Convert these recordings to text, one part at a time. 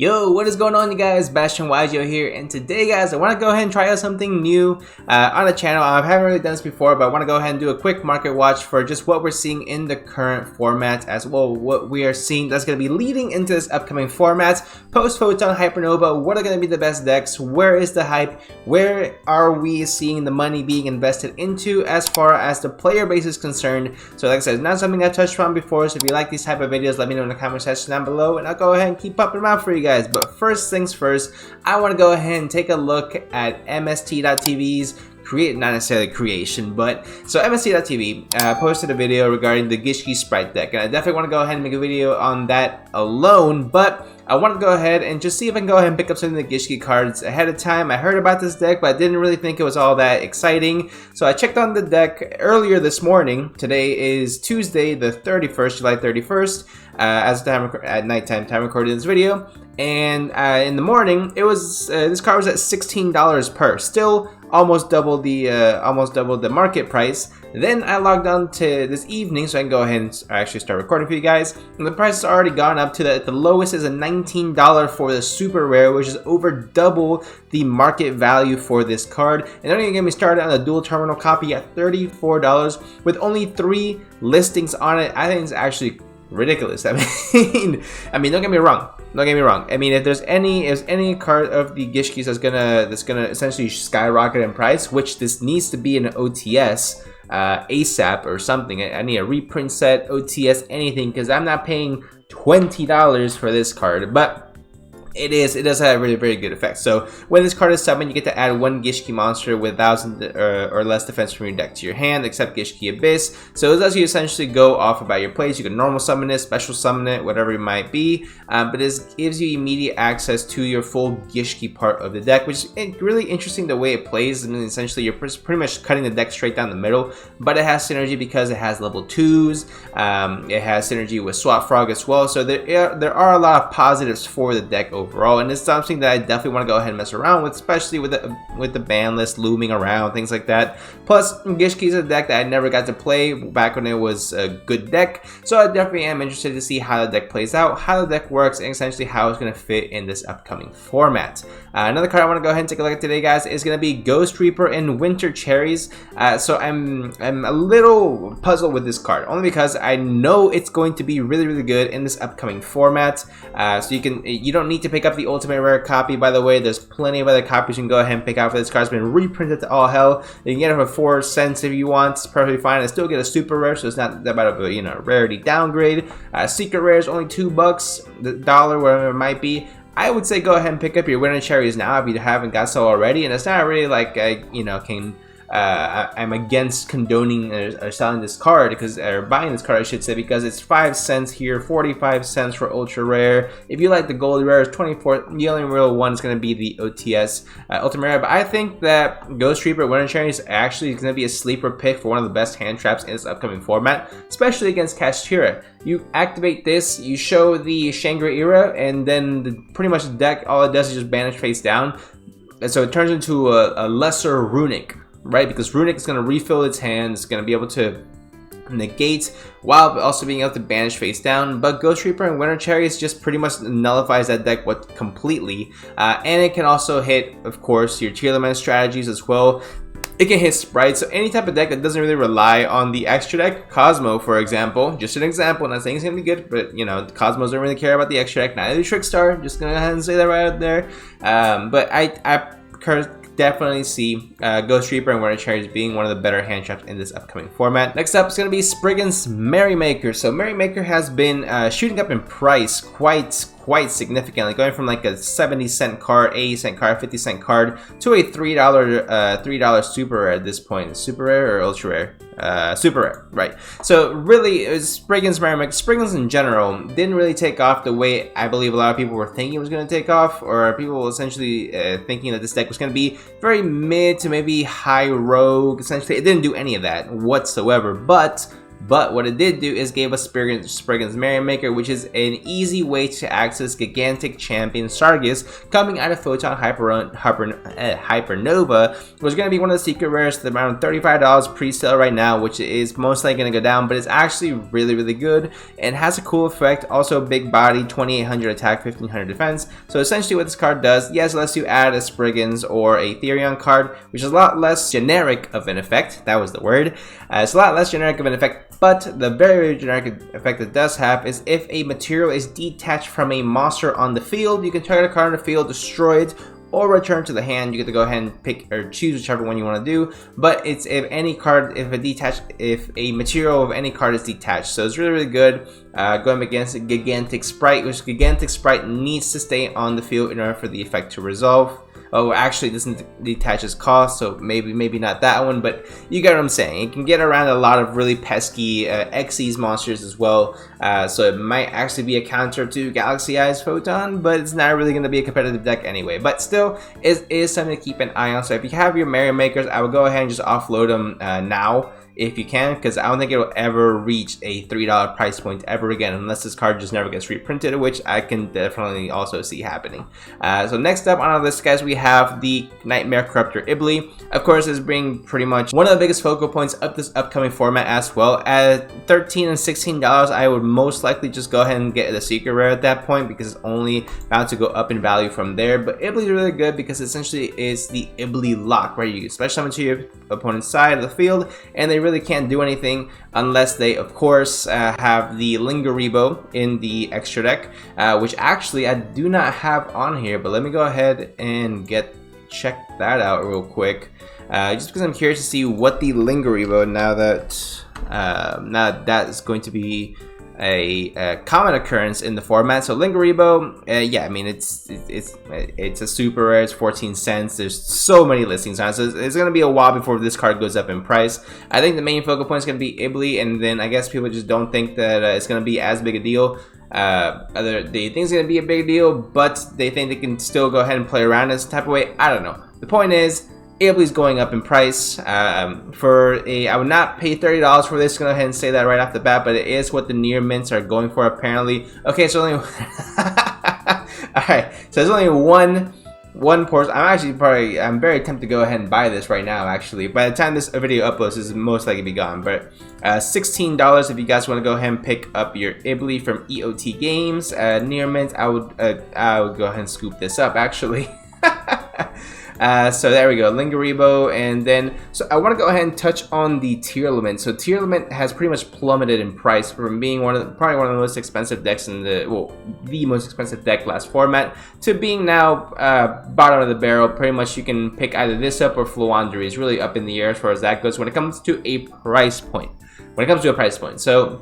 Yo, what is going on, you guys? Bastion YGO here, and today, guys, I want to go ahead and try out something new on the channel. I haven't really done this before, but I want to go ahead and do a quick market watch for just what we're seeing in the current format, as well what we are seeing that's going to be leading into this upcoming format. Post Photon Hypernova, what are going to be the best decks? Where is the hype? Where are we seeing the money being invested into as far as the player base is concerned? So like I said, it's not something I've touched on before, so if you like these type of videos, let me know in the comment section down below, and I'll go ahead and keep popping them out for you guys. But first things first, I want to go ahead and take a look at MST.tv's not necessarily creation, but so MST.tv posted a video regarding the Gishki Sprite deck, and I definitely want to go ahead and make a video on that alone, but I want to go ahead and just see if I can go ahead and pick up some of the Gishki cards ahead of time. I heard about this deck, but I didn't really think it was all that exciting, so I checked on the deck earlier this morning. Today is Tuesday the 31st, July 31st, as the time at nighttime time recording this video, and in the morning it was this card was at $16 per, still almost double the market price. Then I logged on to this evening so I can go ahead and actually start recording for you guys, and the price has already gone up to the lowest is a $19 for the super rare, which is over double the market value for this card. And don't even get me started on the dual terminal copy at $34 with only 3 listings on it. I think it's actually ridiculous. I mean, don't get me wrong. Don't get me wrong. I mean, if there's any card of the Gishkis that's gonna essentially skyrocket in price, which this needs to be an OTS ASAP or something. I need a reprint set, OTS, anything, because I'm not paying $20 for this card. But it does have a really very good effect. So when this card is summoned, you get to add 1 Gishki monster with 1,000 or less defense from your deck to your hand, except Gishki Abyss. So it lets you essentially go off about your plays. You can normal summon it, special summon it, whatever it might be. But this gives you immediate access to your full Gishki part of the deck, which is really interesting the way it plays. I mean, essentially you're pretty much cutting the deck straight down the middle, but it has synergy because it has level 2s. It has synergy with Swap Frog as well. So there are a lot of positives for the deck overall, and it's something that I definitely want to go ahead and mess around with, especially with the ban list looming around, things like that. Plus, Gishki is a deck that I never got to play back when it was a good deck, so I definitely am interested to see how the deck plays out, how the deck works, and essentially how it's going to fit in this upcoming format. Another card I want to go ahead and take a look at today, guys, is going to be Ghost Reaper and Winter Cherries. So I'm a little puzzled with this card, only because I know it's going to be really good in this upcoming format. So you don't need to pick up the ultimate rare copy. By the way, there's plenty of other copies you can go ahead and pick out for this card. It's been reprinted to all hell. You can get it for 4 cents if you want. It's perfectly fine. I still get a super rare, so it's not that bad of a rarity downgrade. Secret rare is only $2, the dollar, whatever it might be. I would say go ahead and pick up your Winter Cherries now if you haven't got so already. And it's not really like I'm against condoning or selling this card, or buying this card I should say, because it's 5 cents here, 45 cents for ultra rare. If you like the gold rare, it's 24. The only real one is going to be the OTS ultimate rare. But I think that Ghost Reaper Winter Cherries actually is going to be a sleeper pick for one of the best hand traps in this upcoming format, especially against Kashtira. You activate this, you show the Shangri-Ira, and then pretty much the deck, all it does is just banish face down, and so it turns into a lesser Runic, right? Because Runic is going to refill its hand, it's going to be able to negate while also being able to banish face down. But Ghost Reaper and Winter Cherries just pretty much nullifies that deck completely, and it can also hit, of course, your Tier Element strategies as well. It can hit Sprights, so any type of deck that doesn't really rely on the extra deck. Cosmo, for example, just an example, not saying it's going to be good, but the Cosmos don't really care about the extra deck, neither do Trickstar, just going to go ahead and say that right out there. But I definitely see Ghost Reaper and Winter Cherries being one of the better hand traps in this upcoming format. Next up is going to be Springans Merrymaker. So Merrymaker has been shooting up in price quite significantly, going from like a 70-cent card, 80-cent card, 50-cent card to a $3 super rare at this point. Super rare or ultra rare? Super rare, right? So really, it was Springans Merrymaker. Springans in general didn't really take off the way I believe a lot of people were thinking it was going to take off, or people essentially thinking that this deck was going to be very mid to maybe high rogue. Essentially, it didn't do any of that whatsoever. But but what it did do is gave us Springans Merrymaker, which is an easy way to access gigantic champion Sargas coming out of Photon Hypernova, which is going to be one of the secret rares, around $35 pre-sale right now, which is most likely going to go down, but it's actually really good and has a cool effect. Also big body, 2800 attack, 1500 defense. So essentially what this card does, yes, it lets you add a Spriggans or a Therion card, which is a lot less generic of an effect. That was the word. It's a lot less generic of an effect, but the very generic effect it does have is if a material is detached from a monster on the field, you can target a card on the field, destroy it, or return to the hand. You get to go ahead and pick or choose whichever one you want to do, but it's if any card, if a material of any card is detached. So it's really good. Going against a gigantic sprite, which gigantic sprite needs to stay on the field in order for the effect to resolve. Oh, actually, it doesn't detach its cost, so maybe not that one, but you get what I'm saying. It can get around a lot of really pesky Xyz monsters as well, so it might actually be a counter to Galaxy Eyes Photon, but it's not really going to be a competitive deck anyway. But still, it is something to keep an eye on. So if you have your Merrymakers, I would go ahead and just offload them now, if you can, because I don't think it'll ever reach a $3 price point ever again, unless this card just never gets reprinted, which I can definitely also see happening. So next up on our list, guys, we have the Knightmare Corruptor Iblee. Of course, this being pretty much one of the biggest focal points of this upcoming format as well. At $13 and $16, I would most likely just go ahead and get the secret rare at that point, because it's only bound to go up in value from there. But Iblee is really good because essentially it's the Iblee lock, where you special summon to your opponent's side of the field, and they really can't do anything unless they, of course, have the Lingeribo in the extra deck, which actually I do not have on here, but let me go ahead and check that out real quick, just because I'm curious to see what the Lingeribo, now that is going to be a common occurrence in the format. So Lingeribo, yeah, I mean it's a super rare. It's 14 cents. There's so many listings on it, so it's gonna be a while before this card goes up in price. I think the main focal point is gonna be Iblee, and then I guess people just don't think that it's gonna be as big a deal. They think it's gonna be a big deal, but they think they can still go ahead and play around this type of way. I don't know. The point is, Iblee's going up in price. I would not pay $30 for this. Go ahead and say that right off the bat, but it is what the near mints are going for apparently. Okay, so only alright, so there's only one portion. I'm very tempted to go ahead and buy this right now. Actually, by the time this video uploads, this is most likely be gone. But $16 if you guys want to go ahead and pick up your Iblee from EOT Games. Near mint, I would go ahead and scoop this up actually. So there we go, Lingeribo, and then so I want to go ahead and touch on the Tearlament. So Tearlament has pretty much plummeted in price from being probably one of the most expensive decks in the most expensive deck last format to being now bottom of the barrel. Pretty much you can pick either this up or Fluandry. Is really up in the air as far as that goes when it comes to a price point. So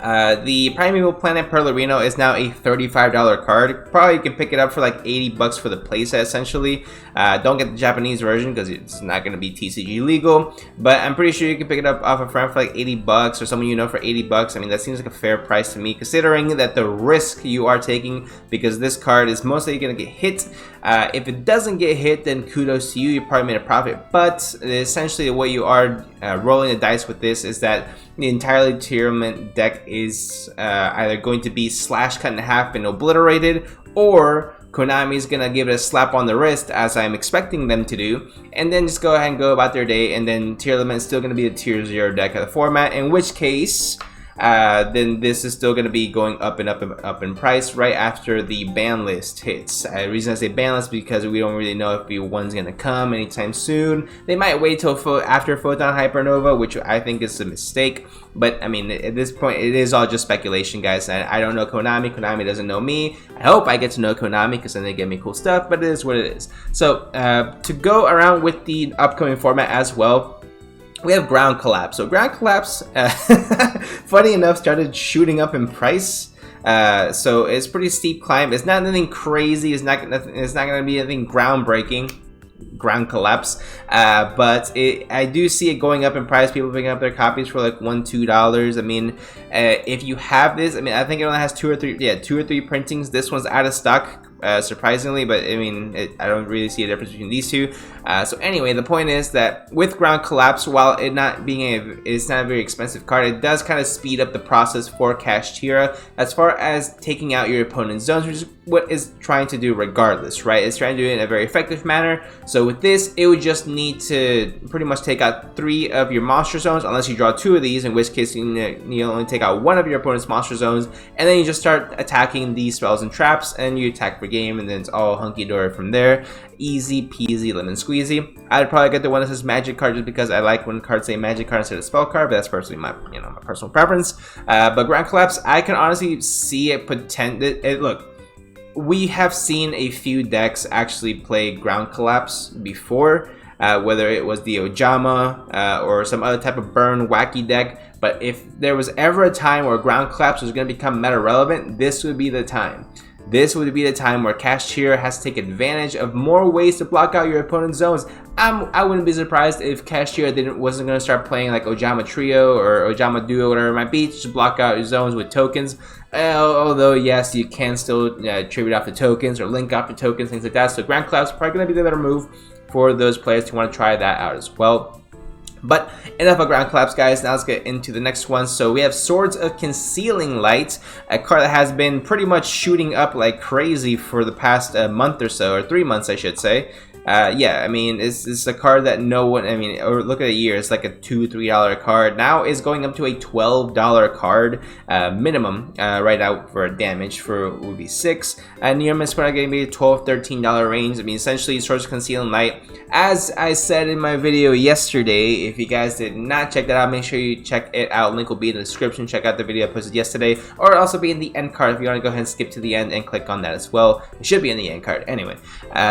the Primeval Planet Perlereino is now a $35 card. Probably you can pick it up for like 80 bucks for the playset essentially. Don't get the Japanese version because it's not going to be TCG legal, but I'm pretty sure you can pick it up off a friend for like 80 bucks or someone you know for 80 bucks. I mean, that seems like a fair price to me, considering that the risk you are taking, because this card is mostly going to get hit. If it doesn't get hit, then kudos to you, you probably made a profit, but essentially what you are rolling the dice with this is that the entirely Tearlament deck is either going to be slashed, cut in half, and obliterated, or Konami's gonna give it a slap on the wrist, as I'm expecting them to do, and then just go ahead and go about their day, and then Tearlament is still gonna be a tier 0 deck of the format, in which case then this is still going to be going up and up in price right after the ban list hits. The reason I say ban list is because we don't really know if one's going to come anytime soon. They might wait till after Photon Hypernova, which I think is a mistake. But I mean, at this point, it is all just speculation, guys. I don't know Konami. Konami doesn't know me. I hope I get to know Konami because then they give me cool stuff. But it is what it is. So to go around with the upcoming format as well, we have Ground Collapse. So Ground Collapse, funny enough, started shooting up in price. So it's pretty steep climb. It's not anything crazy. It's not going to be anything groundbreaking. Ground Collapse, but I do see it going up in price. People picking up their copies for like $1-2. I mean, if you have this, I mean, I think it only has two or three printings. This one's out of stock surprisingly, but I mean, I don't really see a difference between these two. So anyway, the point is that with Ground Collapse, while it's not a very expensive card, it does kind of speed up the process for Kashtira as far as taking out your opponent's zones, which is what it's trying to do regardless, right? It's trying to do it in a very effective manner. So with this, it would just need to pretty much take out 3 of your monster zones, unless you draw 2 of these, in which case you only take out 1 of your opponent's monster zones, and then you just start attacking these spells and traps, and you attack for game, and then it's all hunky-dory from there. Easy peasy lemon squeezy. I'd probably get the one that says magic card just because I like when cards say magic card instead of spell card, but that's personally my my personal preference. But Ground Collapse, I can honestly see it look, we have seen a few decks actually play Ground Collapse before, whether it was the Ojama or some other type of burn wacky deck. But if there was ever a time where Ground Collapse was going to become meta relevant, this would be the time. This would be the time where Kashtira has to take advantage of more ways to block out your opponent's zones. I wouldn't be surprised if Kashtira wasn't going to start playing like Ojama Trio or Ojama Duo, whatever it might be, to just block out your zones with tokens. Although, yes, you can still tribute off the tokens or link off the tokens, things like that. So Ground Collapse is probably going to be the better move for those players who want to try that out as well. But enough of Ground Collapse, guys. Now let's get into the next one. So we have Swords of Concealing Light, a card that has been pretty much shooting up like crazy for the past month or so, or 3 months, I should say. Yeah, I mean, it's a card that no one, I mean, or look at a year, it's like a $2, $3 card. Now is going up to a $12 card minimum right out for damage for would be 6. Near miss card going to be a $12, $13 range. I mean, essentially, Swords of Concealing Light. As I said in my video yesterday, if you guys did not check that out, make sure you check it out. Link will be in the description. Check out the video I posted yesterday, or it'll also be in the end card if you want to go ahead and skip to the end and click on that as well. It should be in the end card anyway.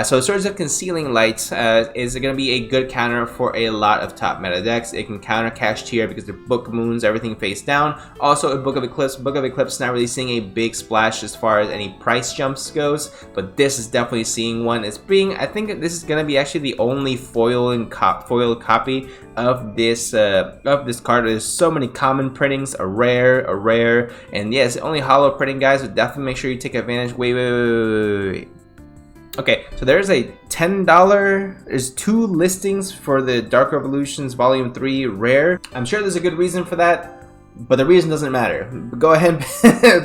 So Swords of Concealing Light is going to be a good counter for a lot of top meta decks. It can counter Kashtira because the Book Moons everything face down. Also, a Book of Eclipse. Book of Eclipse not really seeing a big splash as far as any price jumps goes, but this is definitely seeing one. It's being, I think this is going to be actually the only foil copy of this card. There's so many common printings, a rare, and yes, only holo printing, guys. So definitely make sure you take advantage. Wait. Okay, so there's a $10, there's 2 listings for the Dark Revolutions Volume 3 Rare. I'm sure there's a good reason for that, but the reason doesn't matter. Go ahead and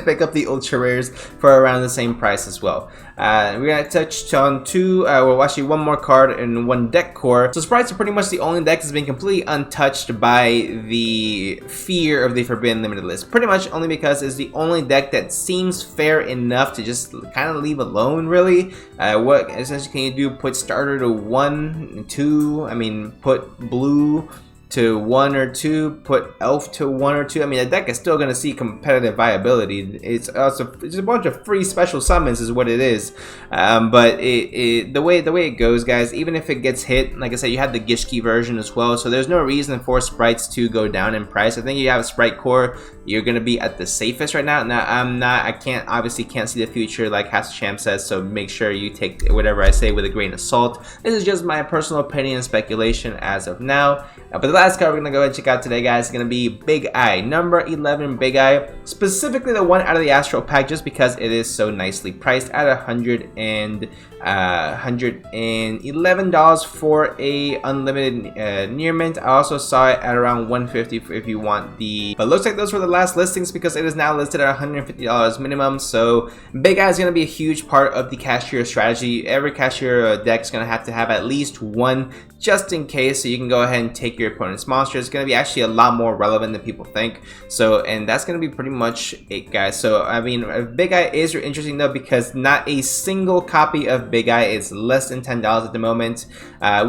pick up the Ultra Rares for around the same price as well. We're going to touch on 2, well actually 1 more card and 1 deck core. So Sprights are pretty much the only deck that's been completely untouched by the fear of the Forbidden Limited List. Pretty much only because it's the only deck that seems fair enough to just kind of leave alone, really. What essentially can you do? Put starter to 1, 2, I mean put blue to 1 or 2, put elf to 1 or 2. I mean, the deck is still going to see competitive viability. It's a bunch of free special summons is what it is. But the way it goes, guys, even if it gets hit, like I said, you have the Gishki version as well, so there's no reason for Sprights to go down in price. I think you have a Sprite core, you're going to be at the safest right now. Now, I obviously can't see the future like Champ says, so make sure you take whatever I say with a grain of salt. This is just my personal opinion and speculation as of now. But the last card we're going to go ahead and check out today, guys, is going to be Big Eye. Number 11 Big Eye. Specifically the one out of the Astral Pack, just because it is so nicely priced at $111 for a unlimited near mint. I also saw it at around $150 if you want the... But looks like those were the last listings because it is now listed at $150 minimum. So Big Eye is going to be a huge part of the Kashtira strategy. Every Kashtira deck is going to have at least 1 just in case, so you can go ahead and take your opponent's monster. It's going to be actually a lot more relevant than people think. So, and that's going to be pretty much it, guys. So, I mean, Big Eye is interesting though, because not a single copy of Big Eye is less than $10 at the moment.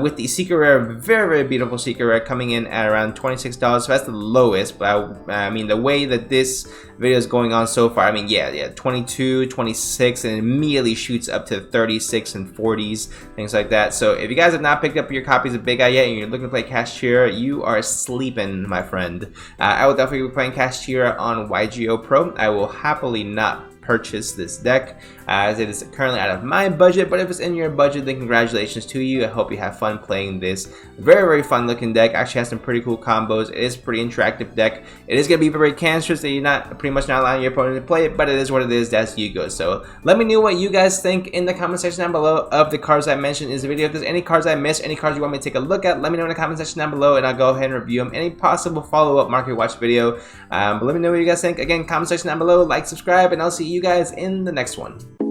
With the Secret Rare, very, very beautiful Secret Rare coming in at around $26. So that's the lowest, but I mean, the way that this video is going on so far, I mean, yeah, 22, 26, and immediately shoots up to 36 and 40s, things like that. So if you guys have not picked up your copies of Big Eye yet and you're looking to play Kashtira, you are sleeping, my friend. I will definitely be playing Kashtira on YGO Pro. I will happily not purchase this deck, as it is currently out of my budget. But if it's in your budget, then congratulations to you. I hope you have fun playing this very fun looking deck. Actually has some pretty cool combos. It is a pretty interactive deck. It is going to be very cancerous that you're pretty much not allowing your opponent to play it, but it is what it is. That's you go. So let me know what you guys think in the comment section down below of the cards I mentioned in this video. If there's any cards I missed, any cards you want me to take a look at, let me know in the comment section down below, and I'll go ahead and review them. Any possible follow-up market watch video. But let me know what you guys think. Again, comment section down below, like, subscribe, and I'll see you guys in the next one.